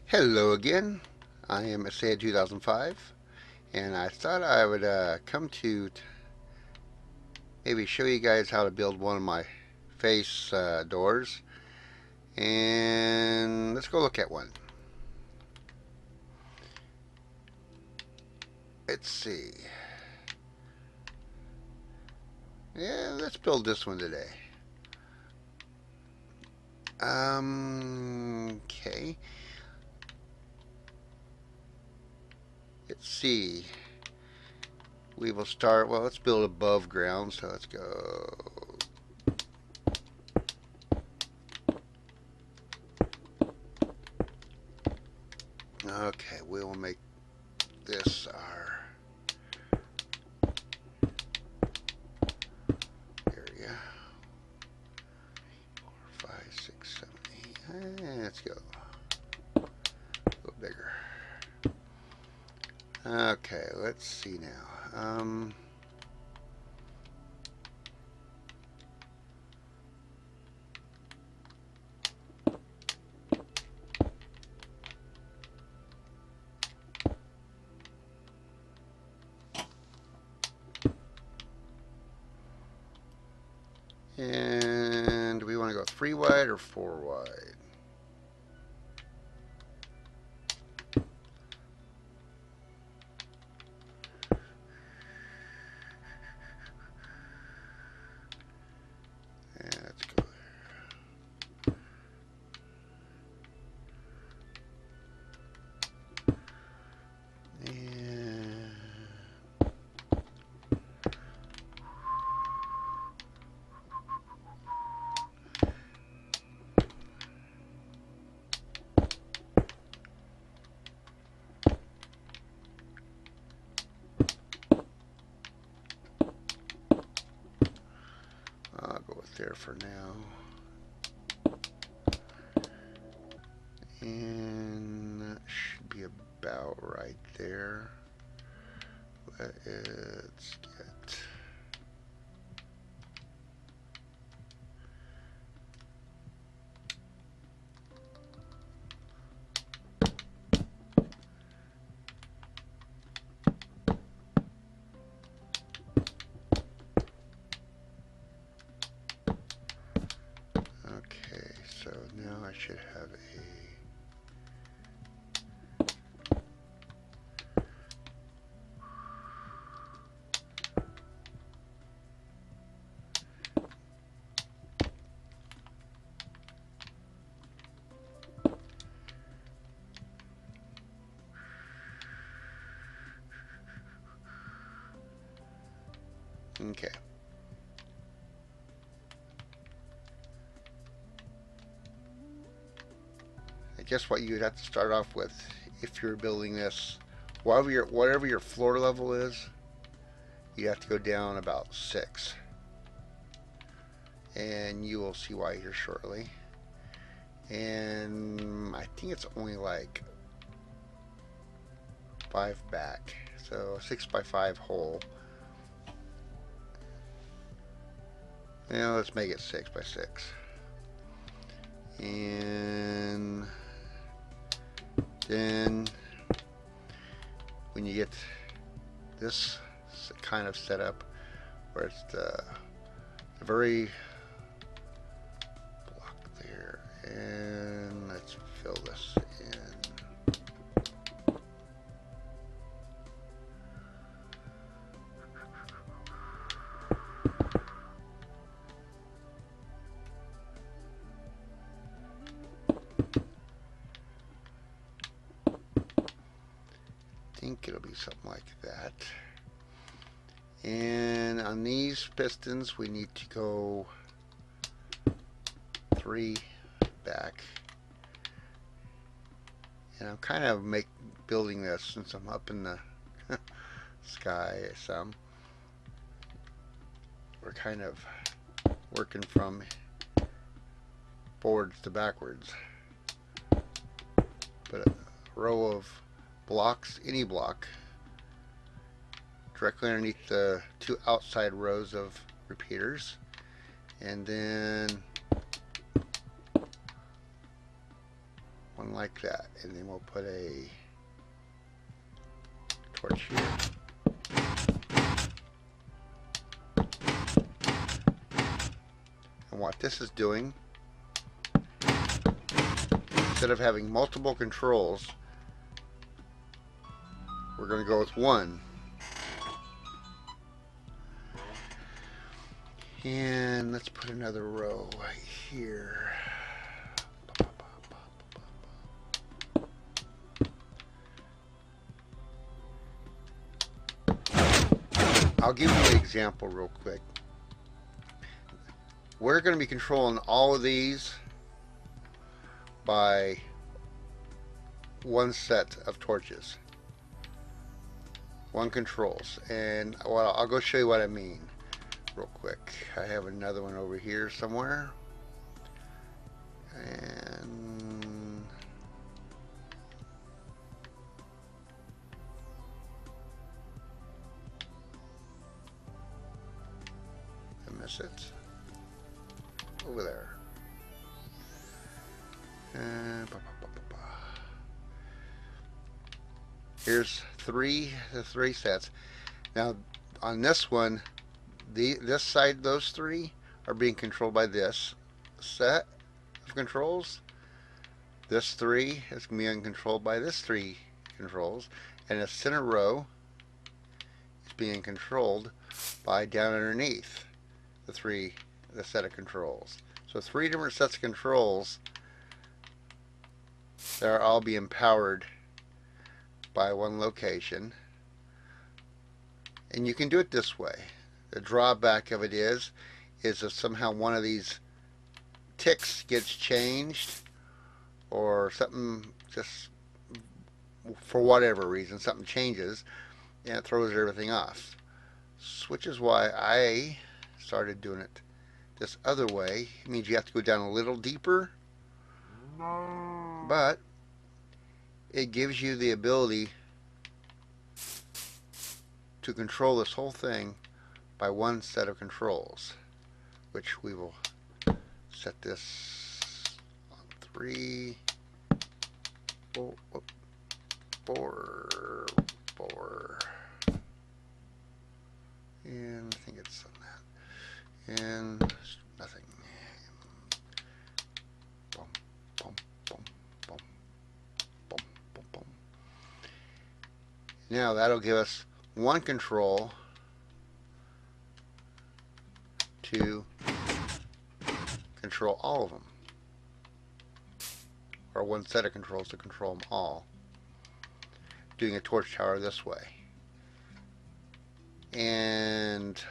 Hello again. I am Asaya 2005, and I thought I would come to maybe show you guys how to build one of my face doors. And let's go look at one. Let's see. Yeah, let's build this one today. Okay. Let's see. We will start, well, let's build above ground, so let's go. Okay, we will make this our area. 4, 5, 6, 7, 8. Let's go. A little bigger. Okay, let's see now. And do we want to go 3 wide or 4 wide? Yeah, let's go there. And I'll go with there for now. And that should be about right there. Let's get okay, so now I should have a okay. I guess what you'd have to start off with if you're building this, whatever your floor level is, you have to go down about 6. And you will see why here shortly. And I think it's only like 5 back, so 6 by 5 hole. Now let's make it 6 by 6. And then when you get this kind of setup where it's the very block there, and let's fill this in. I think it'll be something like that. And on these pistons we need to go 3 back. And I'm kind of building this since I'm up in the sky some. We're kind of working from forwards to backwards. But a row of blocks, any block, directly underneath the 2 outside rows of repeaters, and then one like that, and then we'll put a torch here. And what this is doing, instead of having multiple controls, we're going to go with one. And let's put another row right here. I'll give you an example real quick. We're going to be controlling all of these by one set of torches. One controls. And well, I'll go show you what I mean real quick. I have another one over here somewhere. And I miss it. Over there. And here's the three sets. Now on this one, this side, those three are being controlled by this set of controls. This three is being controlled by this three controls, and the center row is being controlled by down underneath the set of controls. So three different sets of controls that are all being powered by one location. And you can do it this way. The drawback of it is if somehow one of these ticks gets changed, or something, just for whatever reason something changes, and it throws everything off. Which is why I started doing it this other way. It means you have to go down a little deeper, but it gives you the ability to control this whole thing by one set of controls, which we will set this on 3, 4, 4, and I think it's on that, and nothing. Boom, boom, boom, boom, boom, boom, boom. Now that'll give us one control to control all of them, or one set of controls to control them all, doing a torch tower this way. And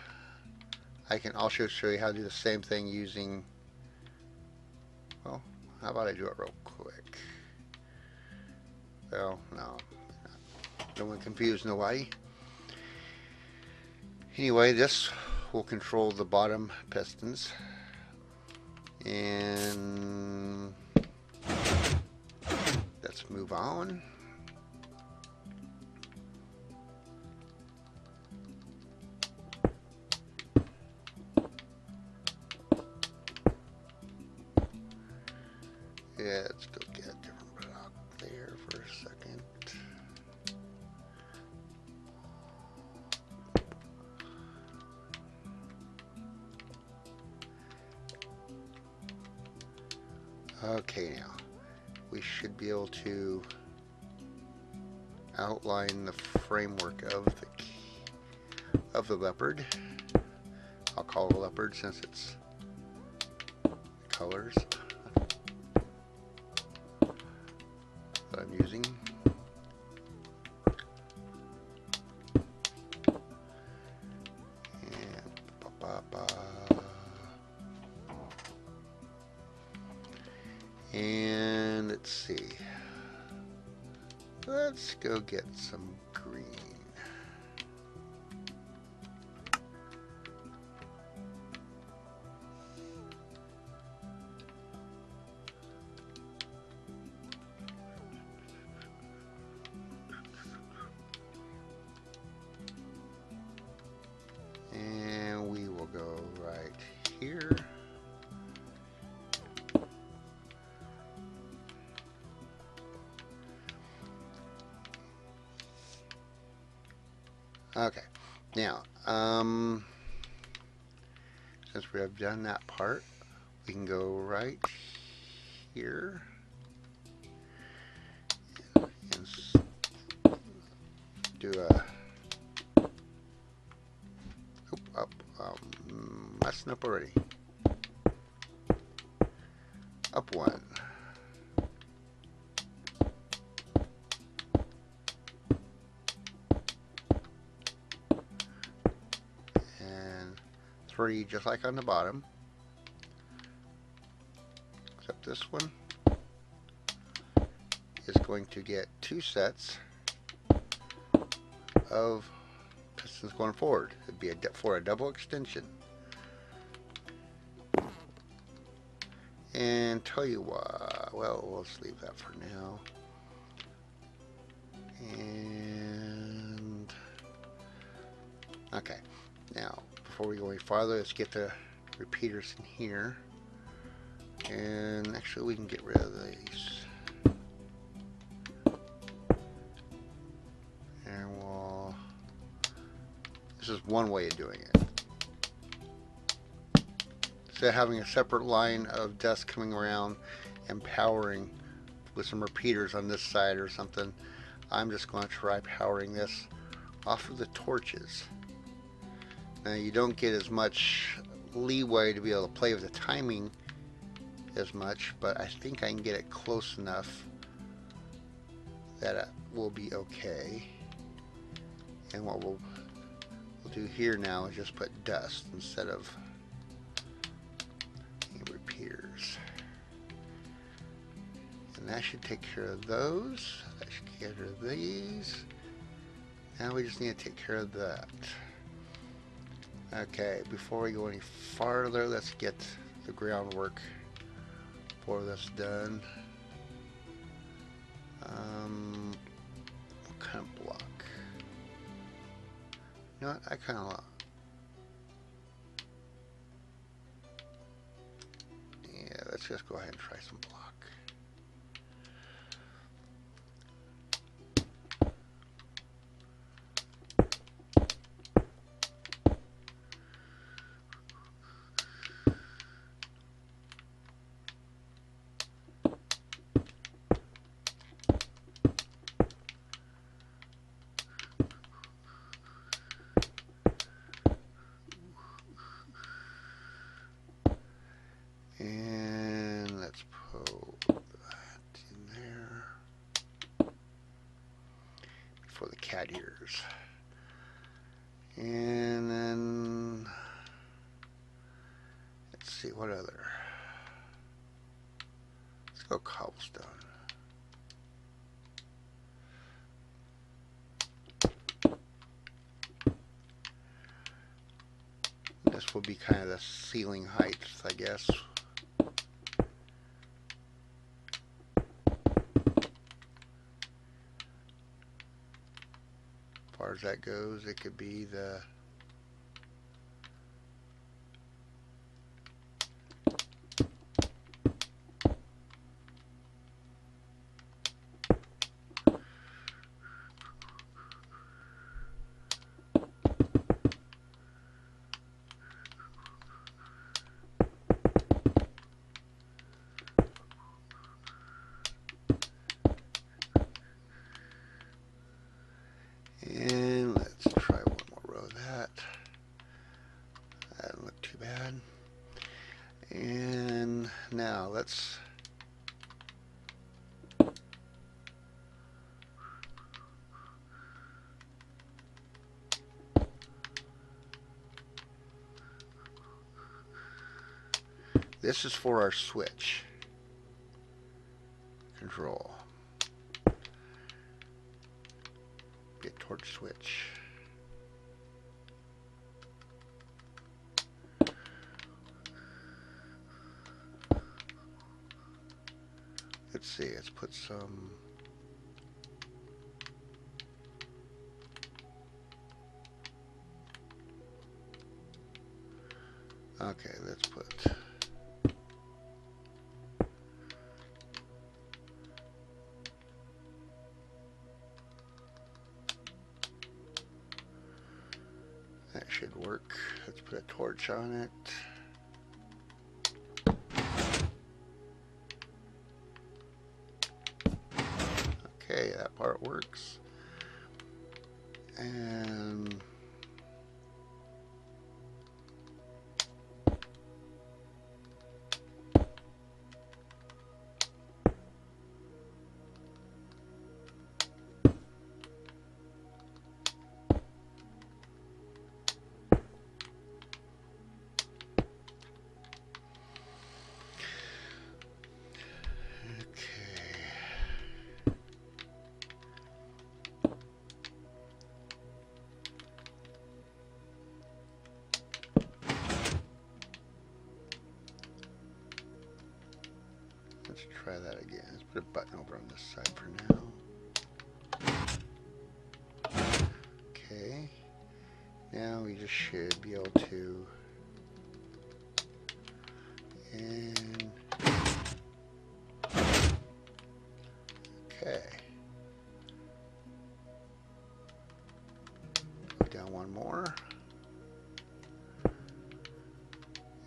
I can also show you how to do the same thing using, well, how about I do it real quick? Well, no, don't want to confuse nobody. Anyway, this will control the bottom pistons, and let's move on. Yeah, let's go get a different block there for a second. Okay, now we should be able to outline the framework of the leopard. I'll call it a leopard since it's colors that I'm using. And let's see. Let's go get some green. And we will go right here. Okay, now, since we have done that part, we can go right here and do a up, messing up already. Up one. And three, just like on the bottom. Except this one is going to get two sets of pistons going forward. It'd be for a double extension. And tell you what, well, let's leave that for now. And okay, now before we go any farther, let's get the repeaters in here. And actually, we can get rid of these. And we'll. This is one way of doing it. Instead of having a separate line of dust coming around and powering with some repeaters on this side or something, I'm just going to try powering this off of the torches. Now you don't get as much leeway to be able to play with the timing as much, but I think I can get it close enough that it will be okay. And what we'll do here now is just put dust instead of repeaters. And that should take care of those. That should take care of these. Now we just need to take care of that. Okay, before we go any farther, let's get the groundwork for this done. What kind of block? You know what? I kind of let's just go ahead and try some block. And let's put that in there for the cat ears. And then let's see what other. Let's go cobblestone. This will be kind of the ceiling height, I guess. As far as that goes, it could be the and let's try one more row of that. That didn't look too bad. And now let's this is for our switch control. Get torch switch. Let's see, let's put some okay, let's put work. Let's put a torch on it. Okay, that part works. And let's try that again. Let's put a button over on this side for now. Okay. Now we just should be able to, and okay. Go down one more.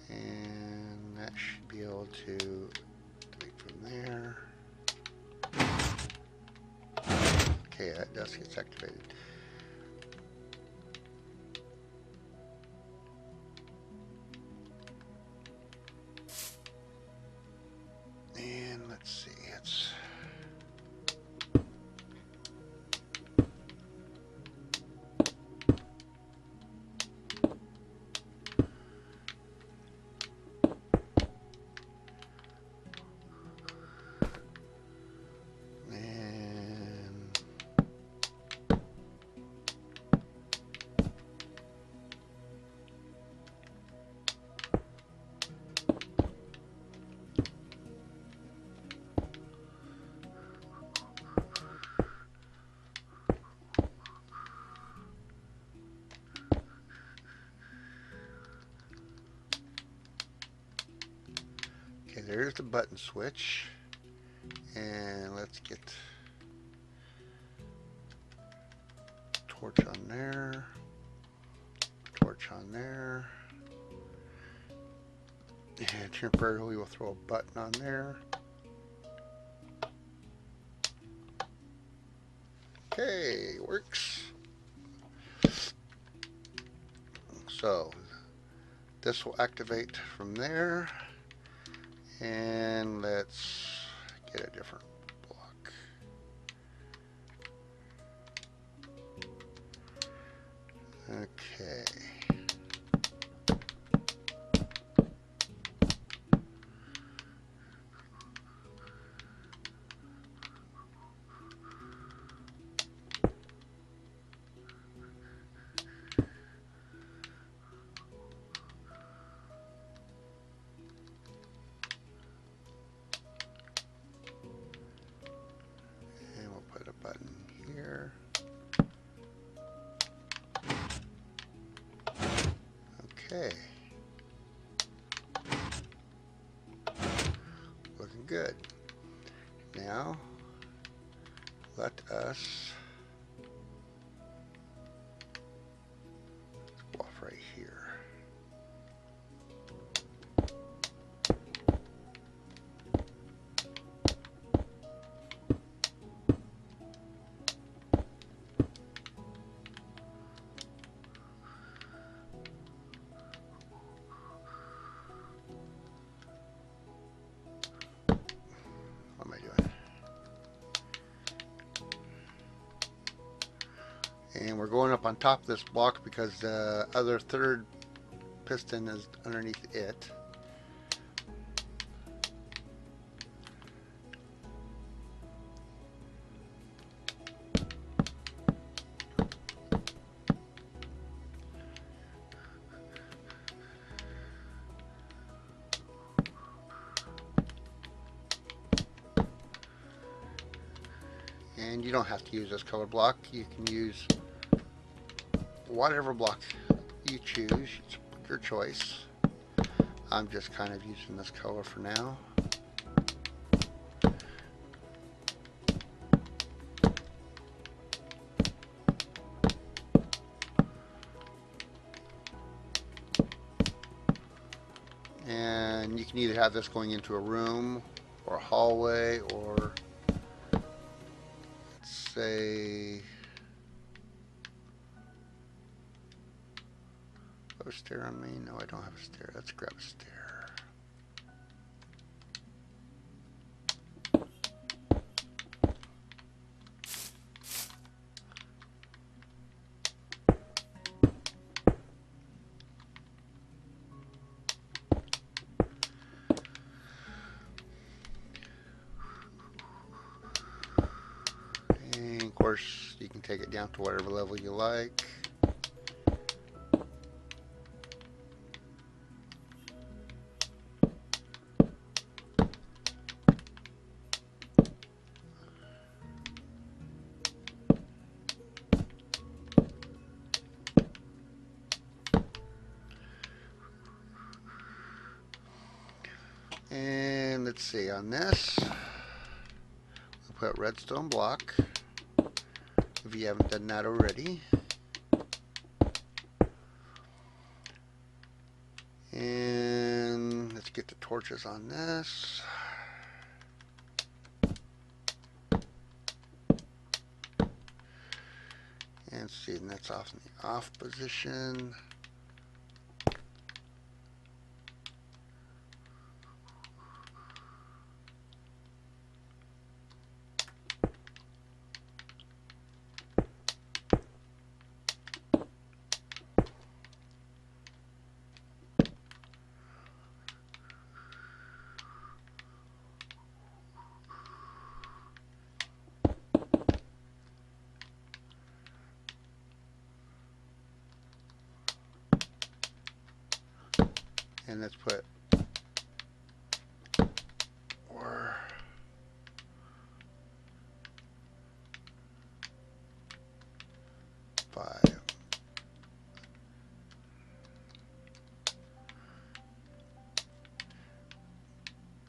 And that should be able to take from there. Okay, that dust gets activated. And let's see, it's okay, there's the button switch. And let's get torch on there, torch on there, and temporarily we'll throw a button on there. Okay, works. So this will activate from there, and let's get a different block. Okay. And we'll put a button here. Okay. Looking good. Now, let us go off right here. What am I doing? And we're going up on top of this block because the other third piston is underneath it. And you don't have to use this color block. You can use whatever block you choose. It's your choice. I'm just kind of using this color for now. And you can either have this going into a room or a hallway, or let's say, have a stair on me? No, I don't have a stair. Let's grab a stair. And of course, you can take it down to whatever level you like. And let's see, on this, we'll put redstone block, if you haven't done that already. And let's get the torches on this. And see, and that's off in the off position. And let's put 4, 5.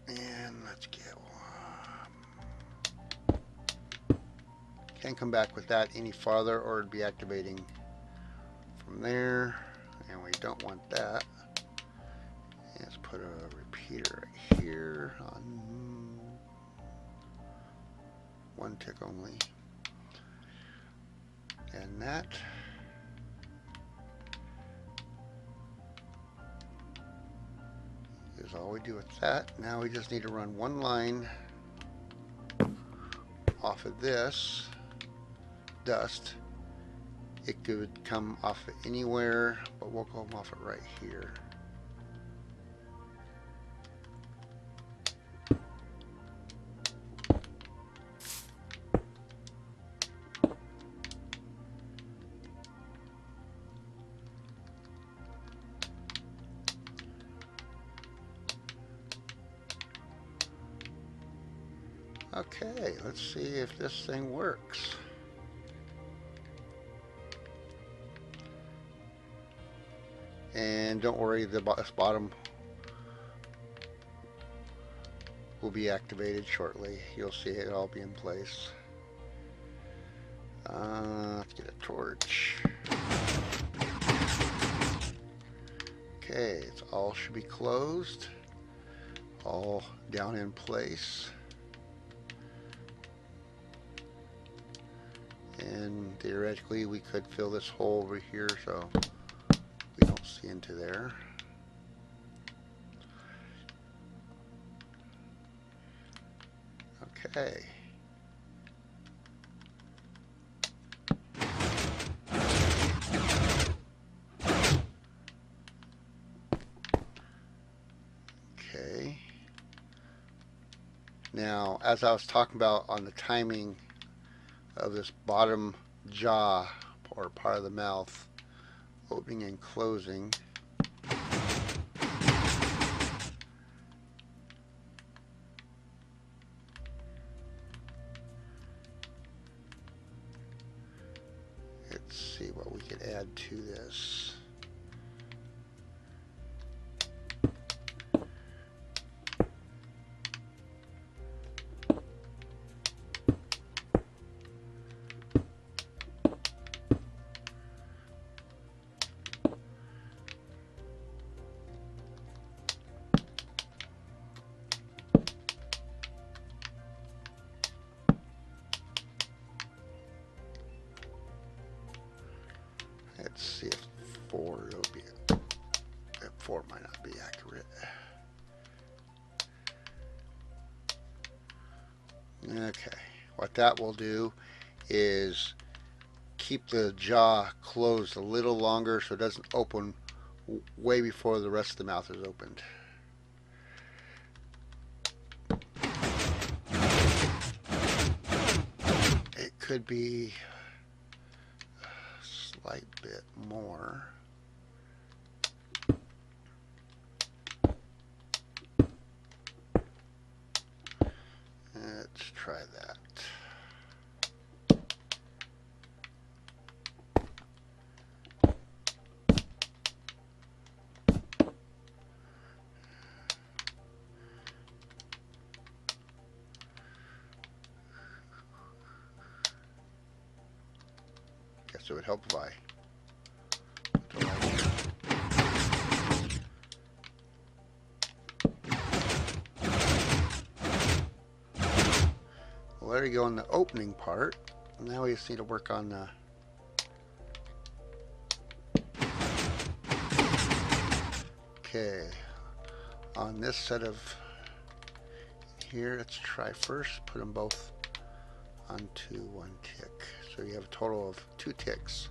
And let's get 1. Can't come back with that any farther or it'd be activating from there. And we don't want that. Let's put a repeater right here on 1 tick only. And that. Is all we do with that. Now we just need to run one line off of this dust. It could come off of anywhere, but we'll come off it right here. Okay, let's see if this thing works. And don't worry, the bottom will be activated shortly. You'll see it all be in place. Let's get a torch. Okay, it's all should be closed. All down in place. And theoretically we could fill this hole over here so we don't see into there. Okay. Okay. Now, as I was talking about on the timing of this bottom jaw or part of the mouth opening and closing, let's see what we could add to this. Okay, what that will do is keep the jaw closed a little longer so it doesn't open way before the rest of the mouth is opened. It could be a slight bit more. Let's try that. Guess it would help if I put the light here. Well, there you go on the opening part. Now we just need to work on the okay. On this set of here, let's try first. Put them both onto one tick. So you have a total of 2 ticks.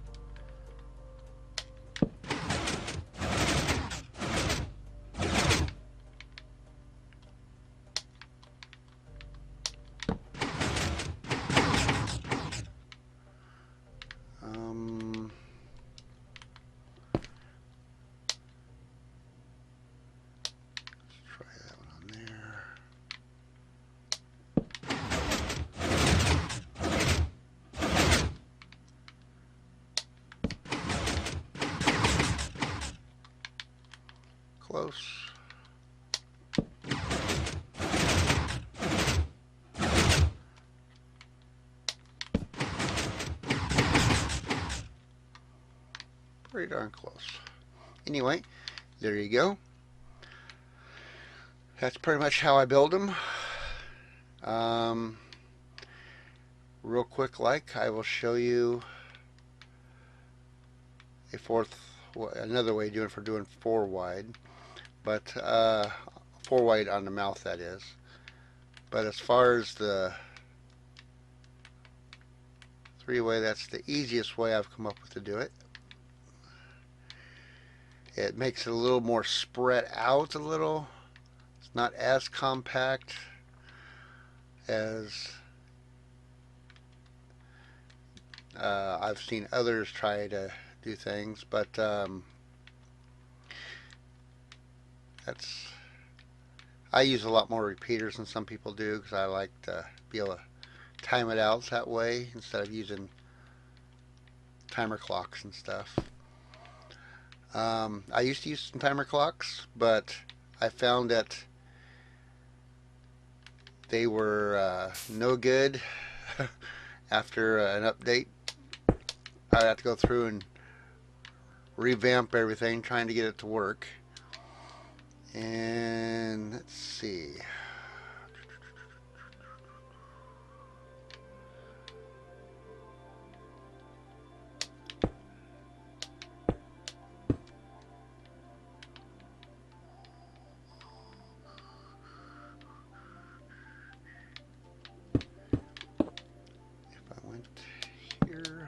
Close. Pretty darn close. Anyway, there you go. That's pretty much how I build them. Real quick, I will show you another way for doing 4 wide. But 4 wide on the mouth, that is. But as far as the 3-way, that's the easiest way I've come up with to do it. It makes it a little more spread out a little. It's not as compact as I've seen others try to do things, but I use a lot more repeaters than some people do because I like to be able to time it out that way instead of using timer clocks and stuff. I used to use some timer clocks, but I found that they were no good after an update. I'd have to go through and revamp everything trying to get it to work. And let's see. If I went here.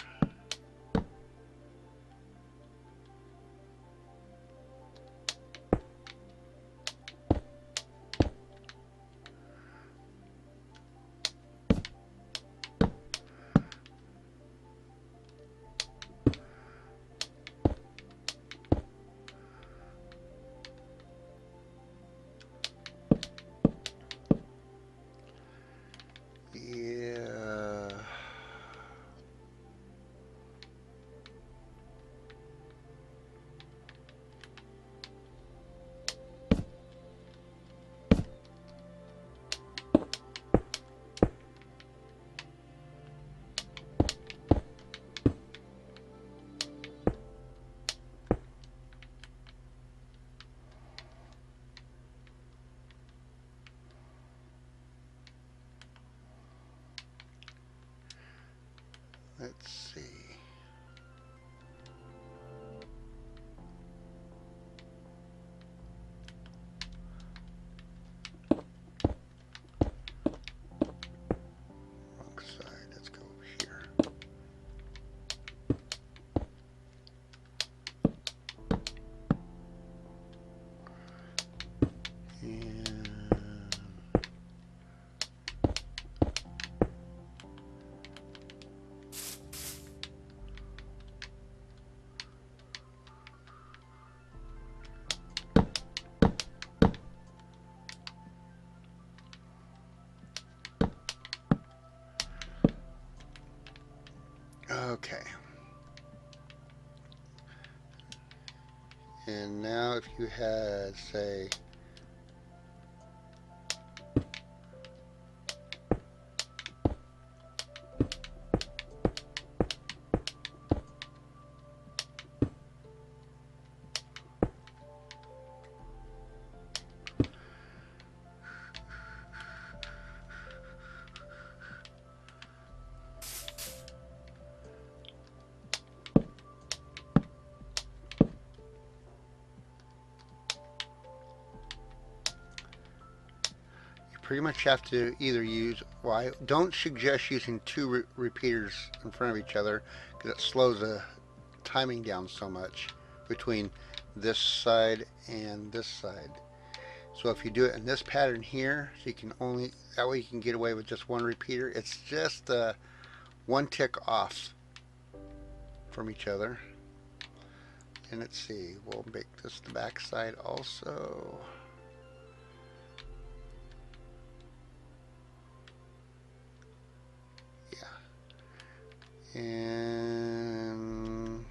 Let's see. Okay. And now if you had, say, pretty much have to either use, well, I don't suggest using two repeaters in front of each other because it slows the timing down so much between this side and this side. So if you do it in this pattern here, so you can only, that way you can get away with just one repeater. It's just one tick off from each other. And let's see, we'll make this the back side also. And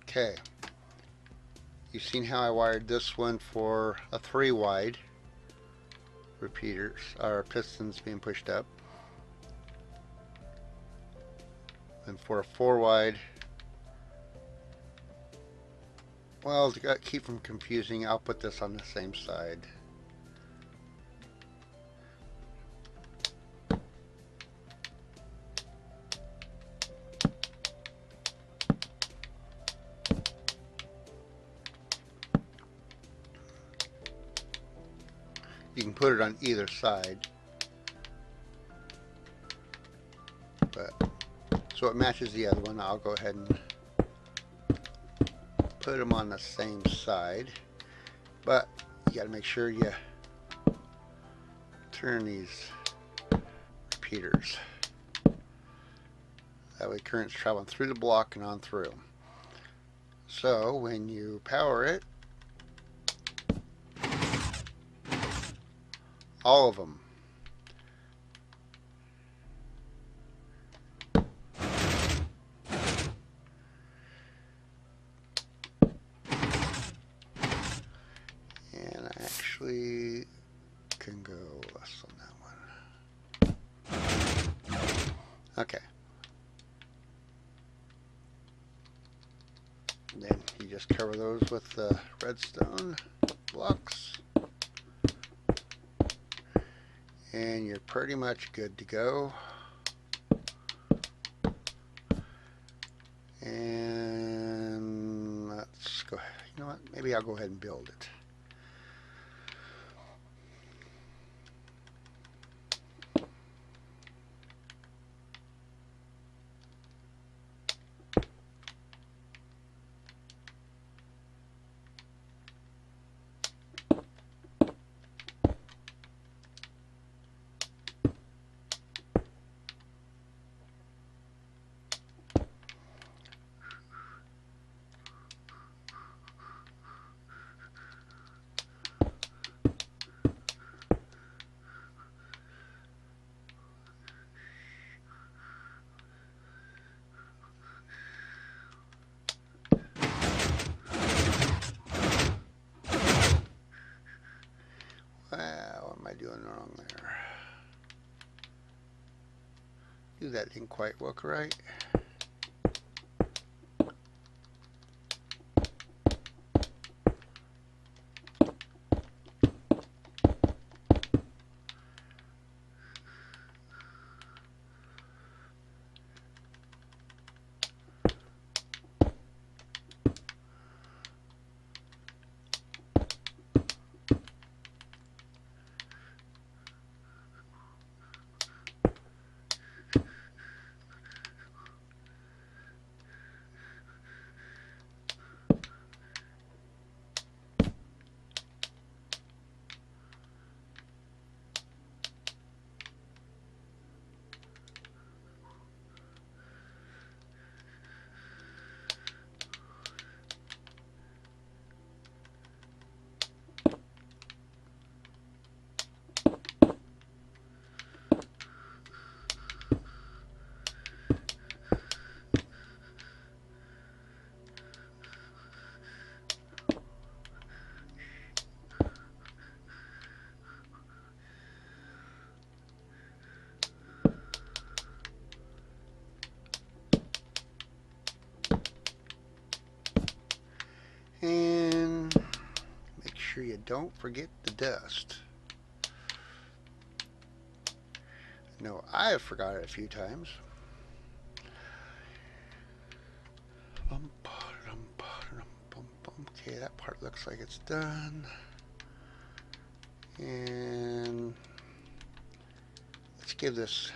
okay, you've seen how I wired this one for a 3 wide repeaters, or pistons being pushed up, and for a 4 wide, well, to keep from confusing, I'll put this on the same side. You can put it on either side, but so it matches the other one. I'll go ahead and put them on the same side, but you got to make sure you turn these repeaters. That way current's traveling through the block and on through. So when you power it, all of them, and I actually can go less on that one. Okay. Then you just cover those with the redstone blocks, and you're pretty much good to go. And let's go ahead. You know what? Maybe I'll go ahead and build it. Wow, what am I doing wrong there? That didn't quite work right. sure you don't forget the dust. No, I have forgot it a few times. Okay, that part looks like it's done. And let's give this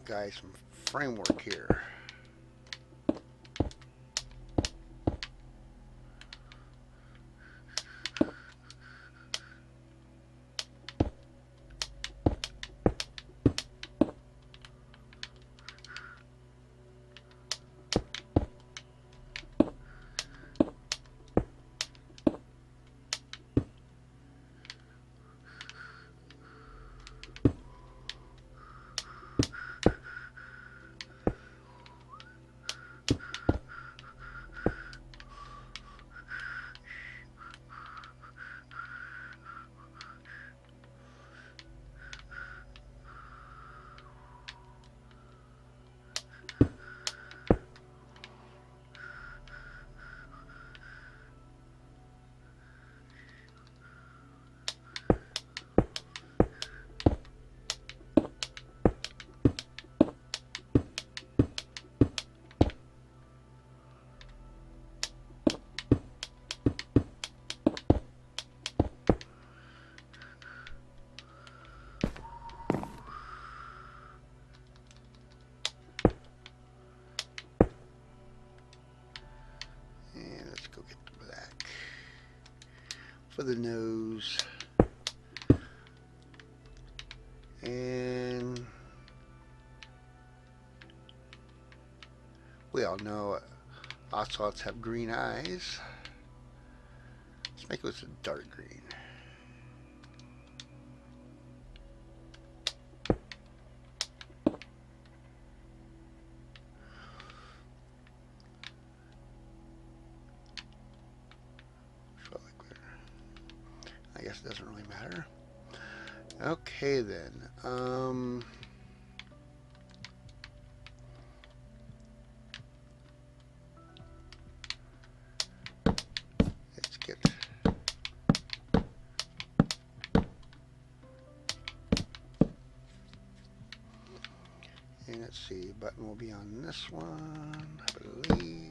guy some framework here. For the nose, and we all know ocelots have green eyes. Let's make it with a dark green. I guess it doesn't really matter. Okay then. Let's get and let's see, button will be on this one, I believe.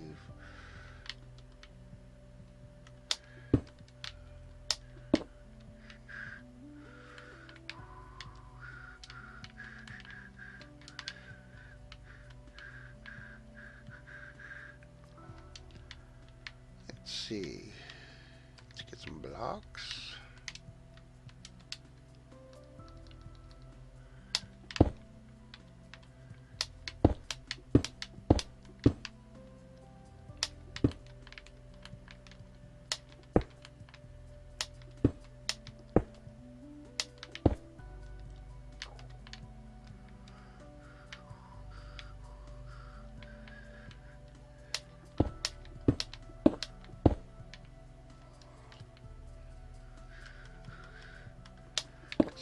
Let's see. Let's get some blocks.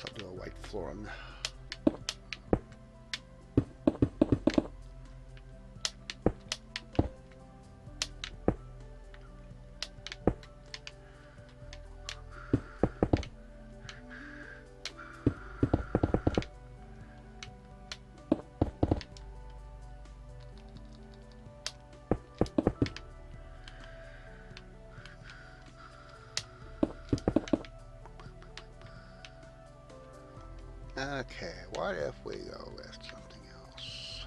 I'll do a white floor on. Okay, what if we go with something else?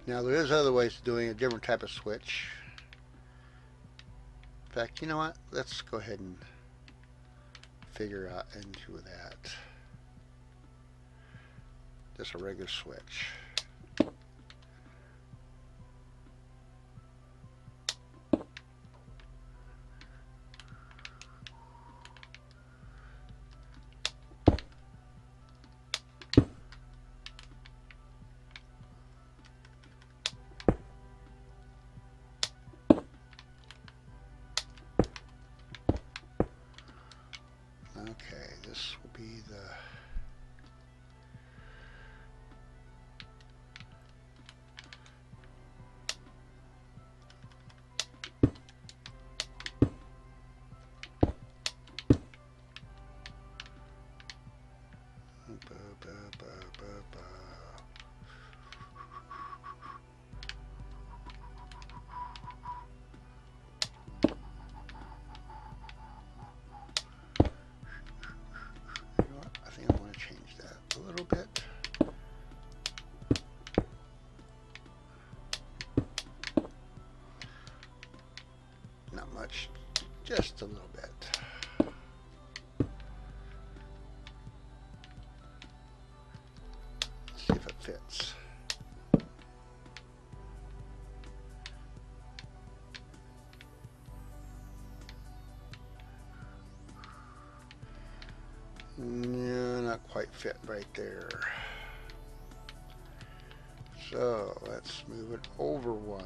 Now there is other ways of doing a different type of switch. In fact, you know what? Let's go ahead and figure out into that. Just a regular switch. Okay, this will be the just a little bit. See if it fits. No, not quite fit right there. So let's move it over one.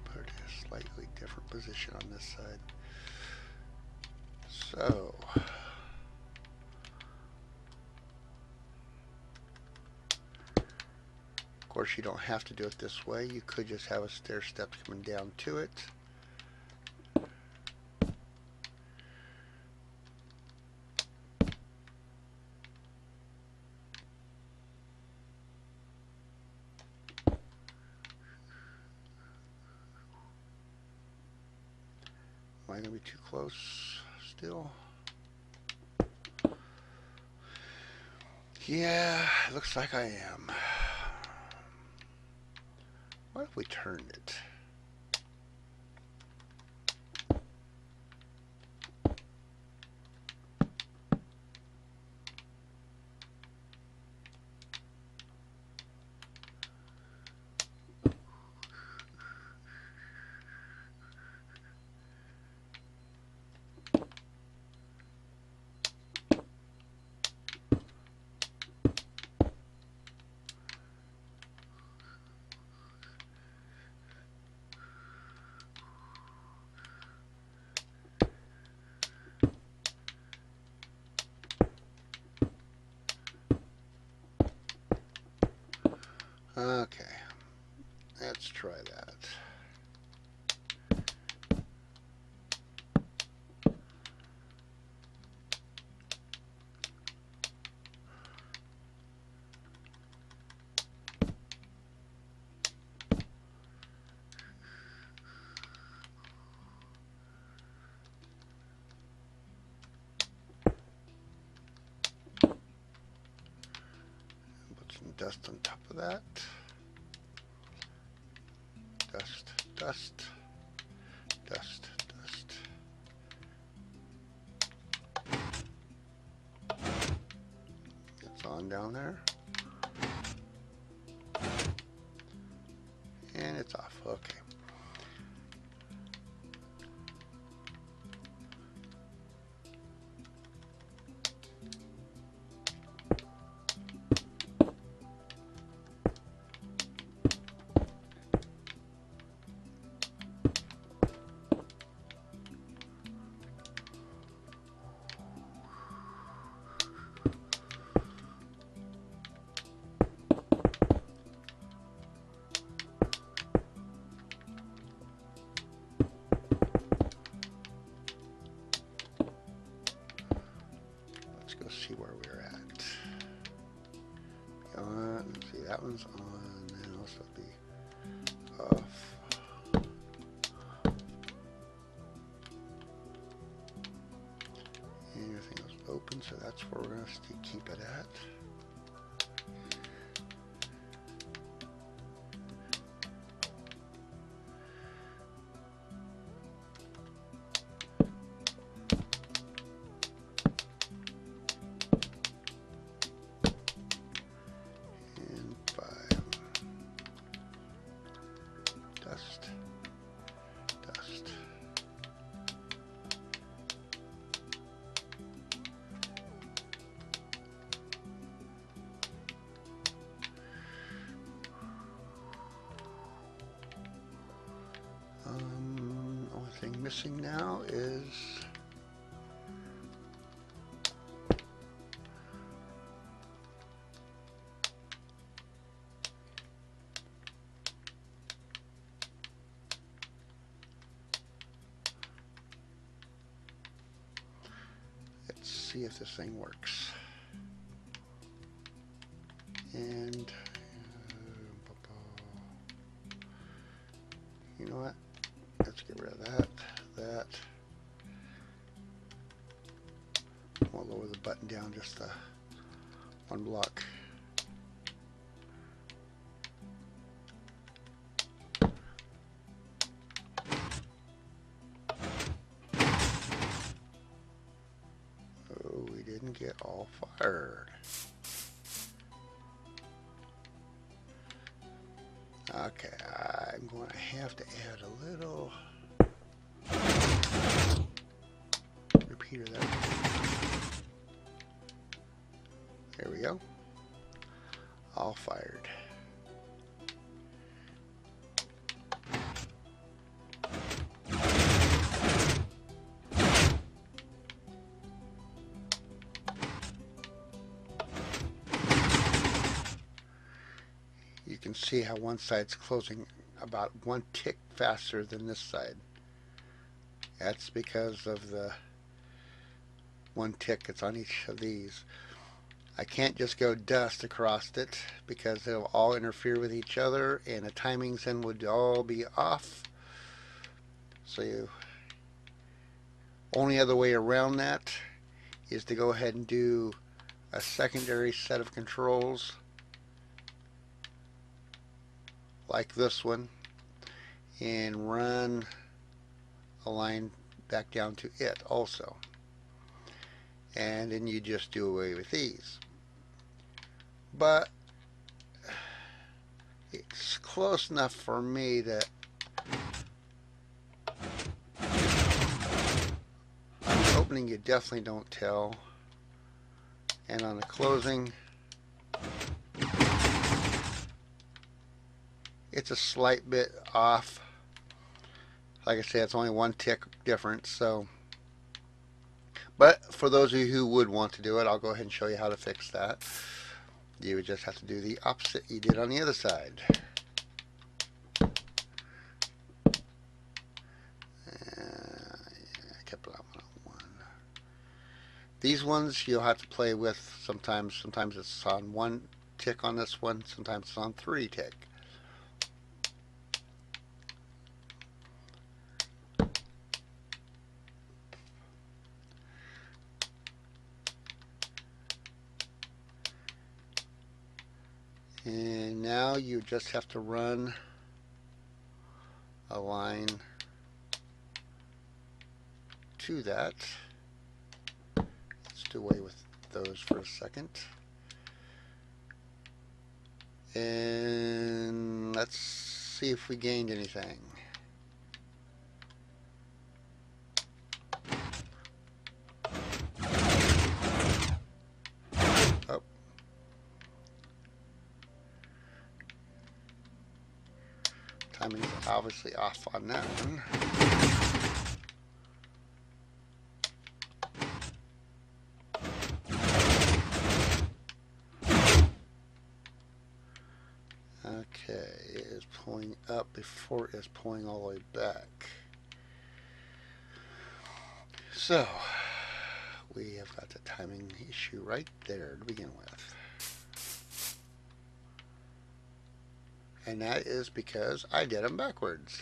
Put it in a slightly different position on this side. So of course you don't have to do it this way. You could just have a stair step coming down to it. Am I going to be too close still? Yeah, it looks like I am. What if we turned it? Okay, let's try that. Put some dust on top of that. Dust, dust, dust, dust. It's on down there. And it's off. Okay. See where we're at. Let's see, that one's on, and also be off. And everything else open, so that's where we're going to keep it at. Dust, dust. Only thing missing now is see if this thing works. And you know what? Let's get rid of that, that, We'll lower the button down just one block. Oh, we didn't get all fired. Okay, I'm going to have to add a little repeater there. There we go. All fired. You can see how one side's closing about one tick faster than this side. That's because of the one tick that's on each of these. I can't just go dust across it because they'll all interfere with each other and the timings then would all be off. So you only other way around that is to go ahead and do a secondary set of controls like this one and run a line back down to it also. And then you just do away with these. But it's close enough for me that on the opening you definitely don't tell, and on the closing it's a slight bit off. Like I said, it's only one tick difference. So, but for those of you who would want to do it, I'll go ahead and show you how to fix that. You would just have to do the opposite you did on the other side. I kept that one on one. These ones you'll have to play with sometimes. Sometimes it's on one tick on this one. Sometimes it's on 3 tick. And now you just have to run a line to that. Let's do away with those for a second. And let's see if we gained anything. Oh. Timing's obviously off on that one. Okay, it is pulling up before it's pulling all the way back. So, we have got the timing issue right there to begin with. And that is because I did them backwards.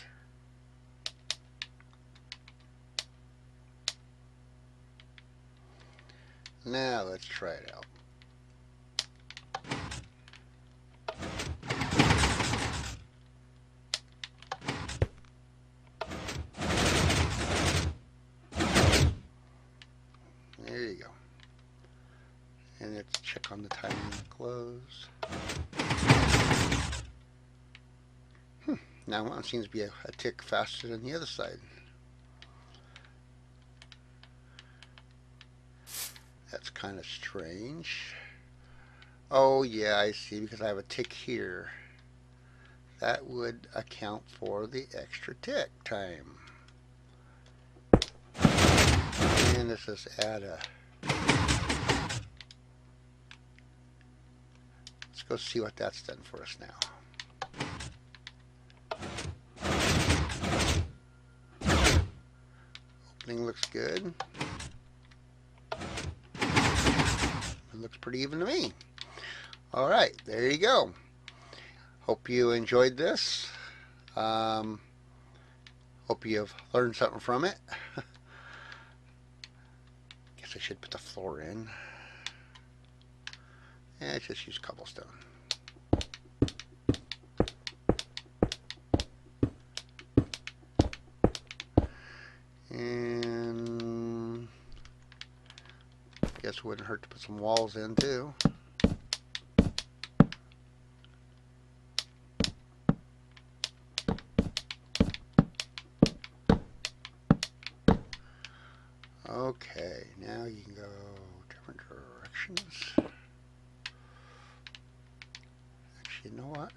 Now let's try it out. There you go. And let's check on the timing and close. Now one seems to be a tick faster than the other side. That's kind of strange. Oh yeah, I see, because I have a tick here. That would account for the extra tick time. And let's just add a... Let's go see what that's done for us now. Opening looks good. It looks pretty even to me. Alright, there you go. Hope you enjoyed this. Hope you've learned something from it. guess I should put the floor in. And let's just use cobblestone. And I guess it wouldn't hurt to put some walls in too. Okay, now you can go different directions. Actually, you know what?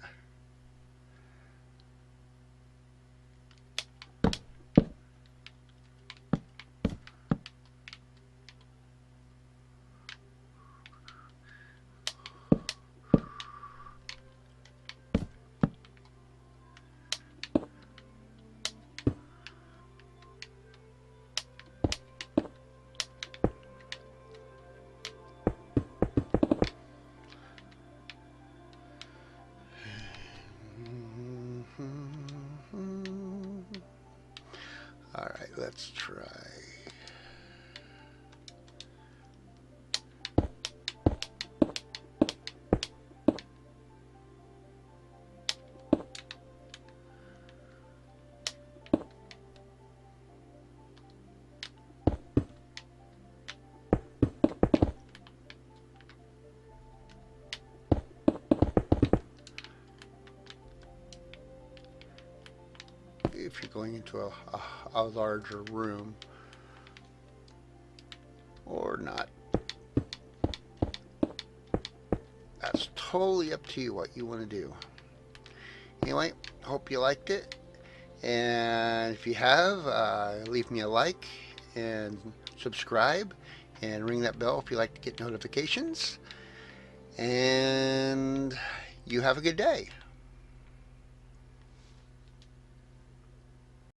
Alright, let's try. If you're going into a larger room or not. That's totally up to you what you want to do. Anyway, hope you liked it. And if you have, leave me a like and subscribe and ring that bell if you like to get notifications. And you have a good day.